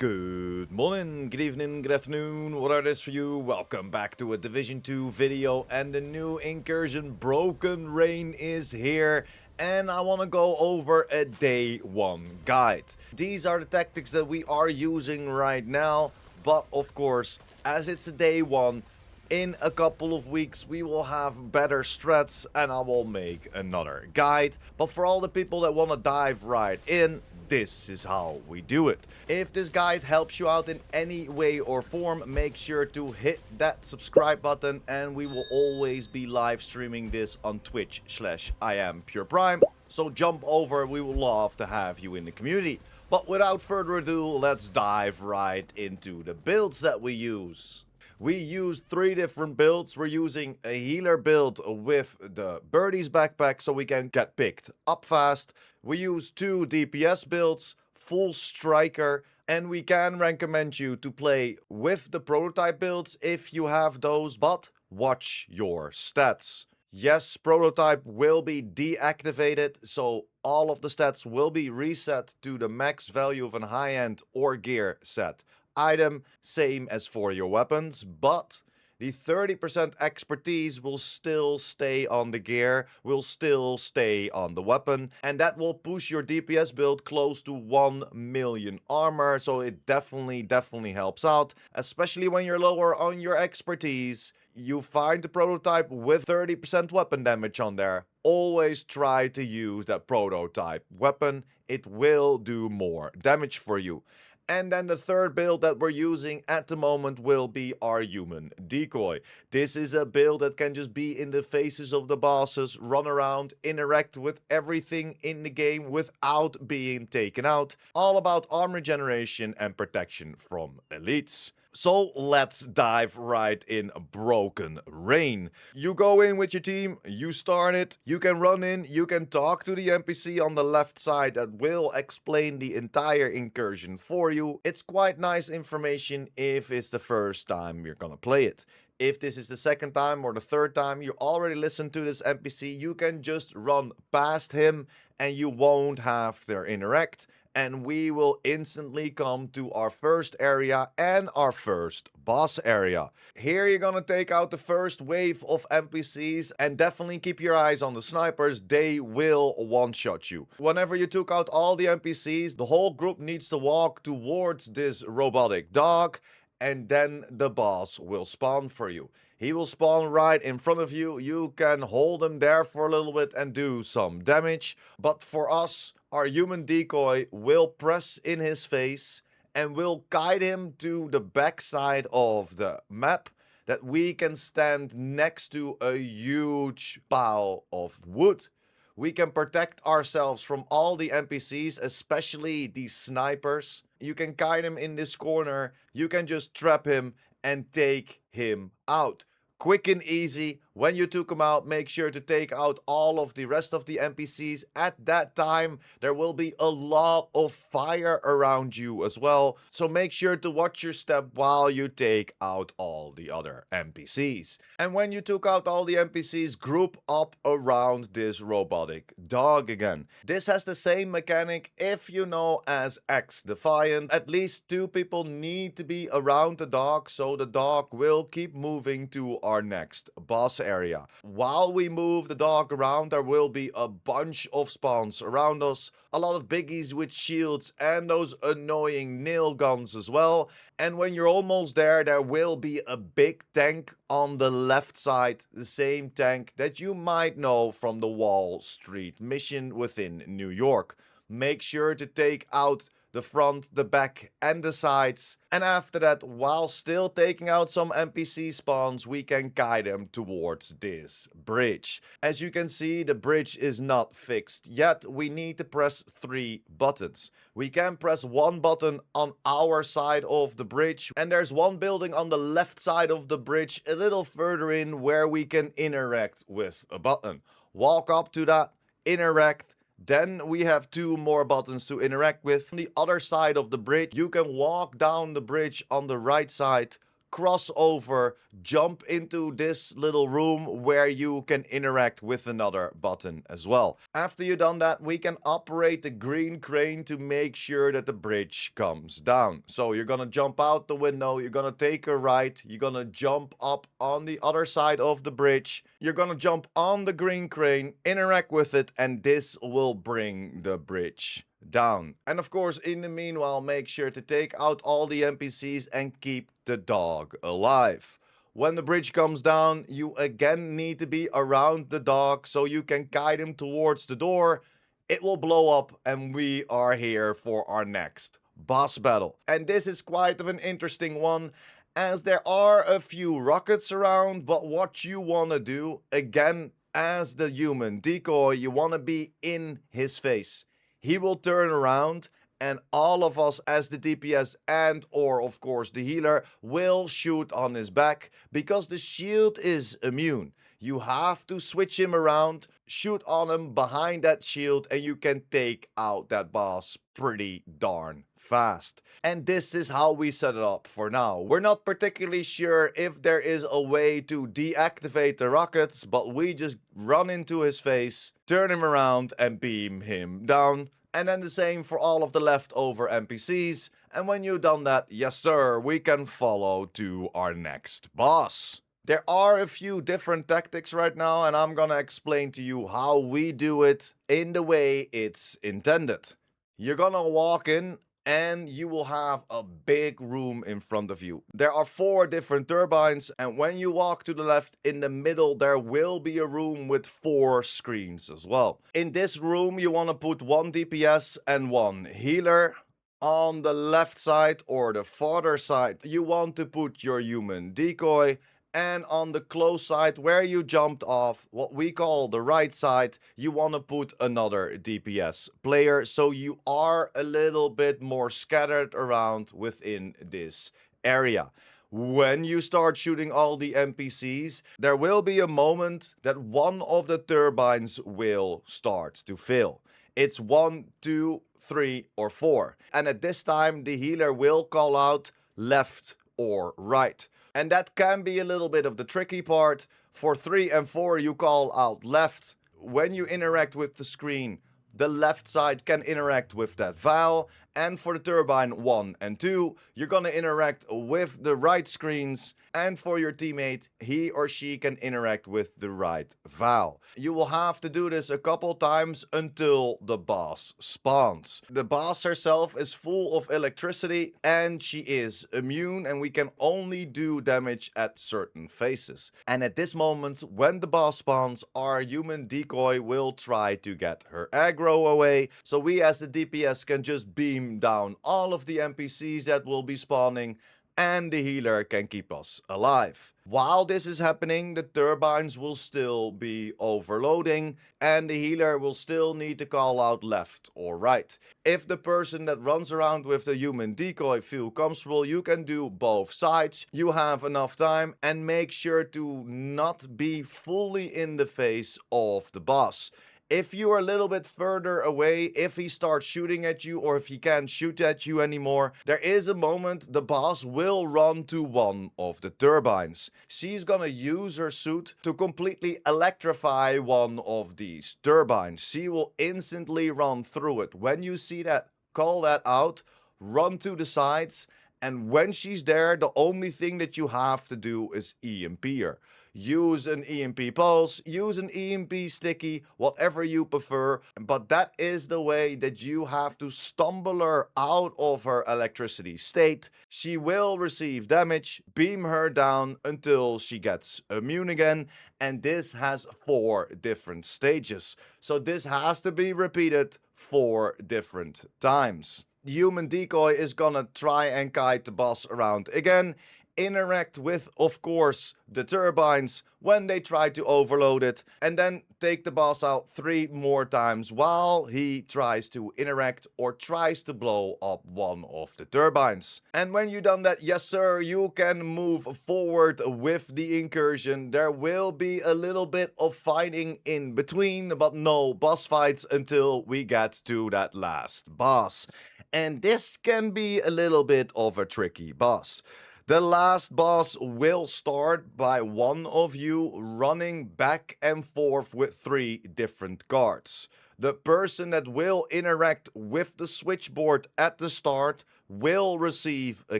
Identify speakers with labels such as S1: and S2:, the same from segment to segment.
S1: Good morning, good evening, good afternoon, whatever it is for you. Welcome back to a Division 2 video, and the new Incursion Broken Rain is here. And I want to go over a day 1 guide. These are the tactics that we are using right now, but of course, as it's a day 1, in a couple of weeks we will have better strats and I will make another guide. But for all the people that want to dive right in, this is how we do it. If this guide helps you out in any way or form, make sure to hit that subscribe button, and we will always be live streaming this on Twitch/IamPurePrime. So jump over, we will love to have you in the community. But without further ado, let's dive right into the builds that we use. We use 3 different builds. We're using a healer build with the Birdie's backpack so we can get picked up fast. We use 2 DPS builds, full striker, and we can recommend you to play with the prototype builds if you have those, but watch your stats. Yes, prototype will be deactivated, so all of the stats will be reset to the max value of a high-end or gear set item, same as for your weapons, but the 30% expertise will still stay on the gear, will still stay on the weapon, and that will push your DPS build close to 1 million armor, so it definitely helps out, especially when you're lower on your expertise. You find the prototype with 30% weapon damage on there, always try to use that prototype weapon, it will do more damage for you. And then the third build that we're using at the moment will be our human decoy. This is a build that can just be in the faces of the bosses, run around, interact with everything in the game without being taken out. All about armor regeneration and protection from elites. So let's dive right in Broken Rain. You go in with your team, you start it, you can run in, you can talk to the NPC on the left side that will explain the entire incursion for you. It's quite nice information if it's the first time you're gonna play it. If this is the second time or the third time you already listened to this NPC, you can just run past him and you won't have to interact. And we will instantly come to our first area and our first boss area. Here you're gonna take out the first wave of NPCs, and definitely keep your eyes on the snipers, they will one-shot you. Whenever you took out all the NPCs, the whole group needs to walk towards this robotic dog, and then the boss will spawn for you. He will spawn right in front of you. You can hold him there for a little bit and do some damage. But for us, our human decoy will press in his face and will guide him to the backside of the map, that we can stand next to a huge pile of wood. We can protect ourselves from all the NPCs, especially the snipers. You can guide him in this corner, you can just trap him and take him out. Quick and easy. When you took him out, make sure to take out all of the rest of the NPCs. At that time, there will be a lot of fire around you as well. So make sure to watch your step while you take out all the other NPCs. And when you took out all the NPCs, group up around this robotic dog again. This has the same mechanic if you know as X Defiant. At least 2 people need to be around the dog, so the dog will keep moving to our next boss area. While we move the dog around, there will be a bunch of spawns around us, a lot of biggies with shields and those annoying nail guns as well. And when you're almost there, there will be a big tank on the left side, the same tank that you might know from the Wall Street mission within New York. Make sure to take out the front, the back, and the sides. And after that, while still taking out some NPC spawns, we can guide them towards this bridge. As you can see, the bridge is not fixed yet. We need to press 3 buttons. We can press 1 button on our side of the bridge, and there's 1 building on the left side of the bridge a little further in where we can interact with a button. Walk up to that, interact. Then we have 2 more buttons to interact with. On the other side of the bridge, you can walk down the bridge on the right side, cross over, jump into this little room where you can interact with another button as well. After you've done that, we can operate the green crane to make sure that the bridge comes down. So you're gonna jump out the window, you're gonna take a right, you're gonna jump up on the other side of the bridge, you're gonna jump on the green crane, interact with it, and this will bring the bridge down. And of course, in the meanwhile, make sure to take out all the NPCs and keep the dog alive. When the bridge comes down, you again need to be around the dog so you can guide him towards the door. It will blow up and we are here for our next boss battle. And this is quite of an interesting one, as there are a few rockets around, but what you want to do, again, as the human decoy, you want to be in his face. He will turn around and all of us as the DPS and or of course the healer will shoot on his back because the shield is immune. You have to switch him around, shoot on him behind that shield, and you can take out that boss pretty darn fast. And this is how we set it up for now. We're not particularly sure if there is a way to deactivate the rockets, but we just run into his face, turn him around and beam him down. And then the same for all of the leftover NPCs. And when you've done that, yes sir, we can follow to our next boss. There are a few different tactics right now, and I'm gonna explain to you how we do it in the way it's intended. You're gonna walk in and you will have a big room in front of you. There are 4 different turbines, and when you walk to the left, in the middle there will be a room with 4 screens as well. In this room you want to put 1 DPS and 1 healer. On the left side or the farther side you want to put your human decoy. And on the close side where you jumped off, what we call the right side, you want to put another DPS player, so you are a little bit more scattered around within this area. When you start shooting all the NPCs, there will be a moment that one of the turbines will start to fill. It's 1, 2, 3 or 4. And at this time the healer will call out left or right. And that can be a little bit of the tricky part. For 3 and 4 you call out left. When you interact with the screen, the left side can interact with that valve. And for the turbine 1 and 2, you're gonna interact with the right screens. And for your teammate, he or she can interact with the right valve. You will have to do this a couple times until the boss spawns. The boss herself is full of electricity and she is immune, and we can only do damage at certain phases. And at this moment, when the boss spawns, our human decoy will try to get her aggro away. So we as the DPS can just beam down all of the NPCs that will be spawning, and the healer can keep us alive. While this is happening, the turbines will still be overloading and the healer will still need to call out left or right. If the person that runs around with the human decoy feel comfortable, you can do both sides. You have enough time, and make sure to not be fully in the face of the boss. If you are a little bit further away, if he starts shooting at you or if he can't shoot at you anymore, there is a moment the boss will run to one of the turbines. She's gonna use her suit to completely electrify one of these turbines. She will instantly run through it. When you see that, call that out, run to the sides, and when she's there, the only thing that you have to do is EMP her. Use an EMP pulse, use an EMP sticky, whatever you prefer, but that is the way that you have to stumble her out of her electricity state. She will receive damage, beam her down until she gets immune again, and this has 4 different stages. So this has to be repeated 4 different times. The human decoy is gonna try and kite the boss around again, interact with, of course, the turbines when they try to overload it, and then take the boss out 3 more times while he tries to interact or tries to blow up one of the turbines. And when you've done that, yes sir, you can move forward with the incursion. There will be a little bit of fighting in between, but no boss fights until we get to that last boss. And this can be a little bit of a tricky boss. The last boss will start by one of you running back and forth with 3 different guards. The person that will interact with the switchboard at the start will receive a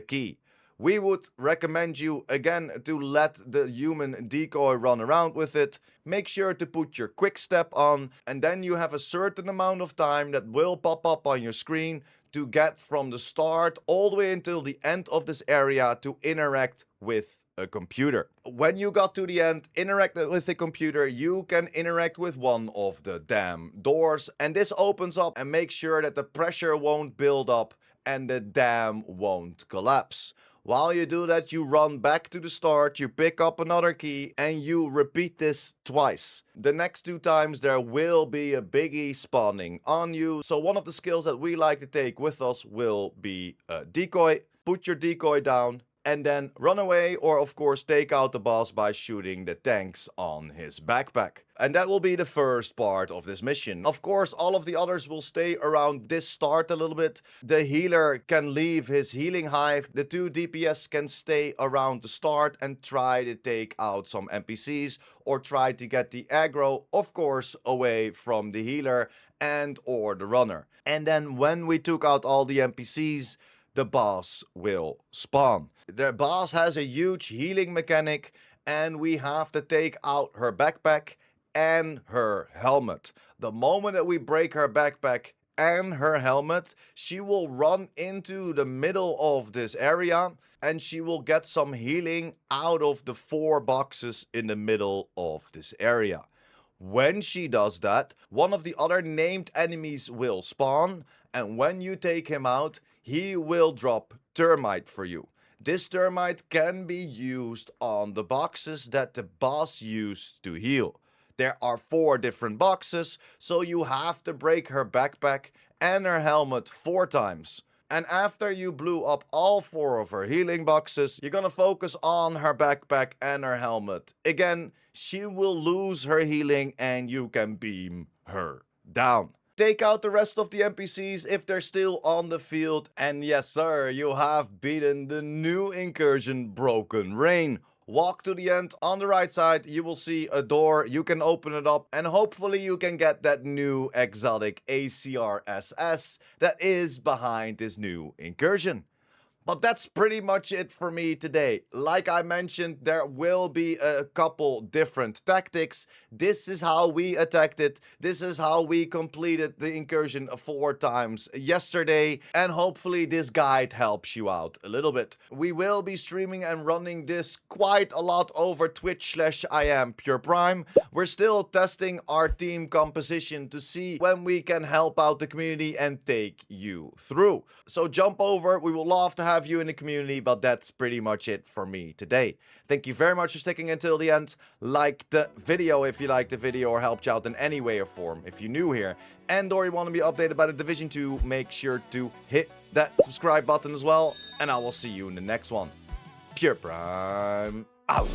S1: key. We would recommend you again to let the human decoy run around with it. Make sure to put your quick step on, and then you have a certain amount of time that will pop up on your screen to get from the start all the way until the end of this area to interact with a computer. When you got to the end, interact with the computer, you can interact with one of the damn doors, and this opens up and makes sure that the pressure won't build up and the dam won't collapse. While you do that, you run back to the start, you pick up another key, and you repeat this twice. The next 2 times there will be a biggie spawning on you, so one of the skills that we like to take with us will be a decoy. Put your decoy down, and then run away, or of course take out the boss by shooting the tanks on his backpack. And that will be the first part of this mission. Of course, all of the others will stay around this start a little bit. The healer can leave his healing hive. The 2 DPS can stay around the start and try to take out some NPCs, or try to get the aggro, of course, away from the healer and or the runner. And then when we took out all the NPCs, the boss will spawn. The boss has a huge healing mechanic, and we have to take out her backpack and her helmet. The moment that we break her backpack and her helmet, she will run into the middle of this area, and she will get some healing out of the 4 boxes in the middle of this area. When she does that, one of the other named enemies will spawn, and when you take him out, he will drop termite for you. This termite can be used on the boxes that the boss used to heal. There are 4 different boxes, so you have to break her backpack and her helmet 4 times. And after you blew up all 4 of her healing boxes, you're gonna focus on her backpack and her helmet. Again, she will lose her healing and you can beam her down. Take out the rest of the NPCs if they're still on the field, and yes sir, you have beaten the new Incursion Broken Rain. Walk to the end. On the right side you will see a door. You can open it up and hopefully you can get that new exotic ACRSS that is behind this new Incursion. But that's pretty much it for me today. Like I mentioned, there will be a couple different tactics. This is how we attacked it. This is how we completed the Incursion 4 times yesterday. And hopefully this guide helps you out a little bit. We will be streaming and running this quite a lot over Twitch/IamPurePrime. We're still testing our team composition to see when we can help out the community and take you through. So jump over. We will love to have you in the community, but that's pretty much it for me today. Thank you very much for sticking until the end. Like the video if you liked the video or helped you out in any way or form. If you're new here and or you want to be updated about the Division 2, make sure to hit that subscribe button as well, and I will see you in the next one. Pure Prime out.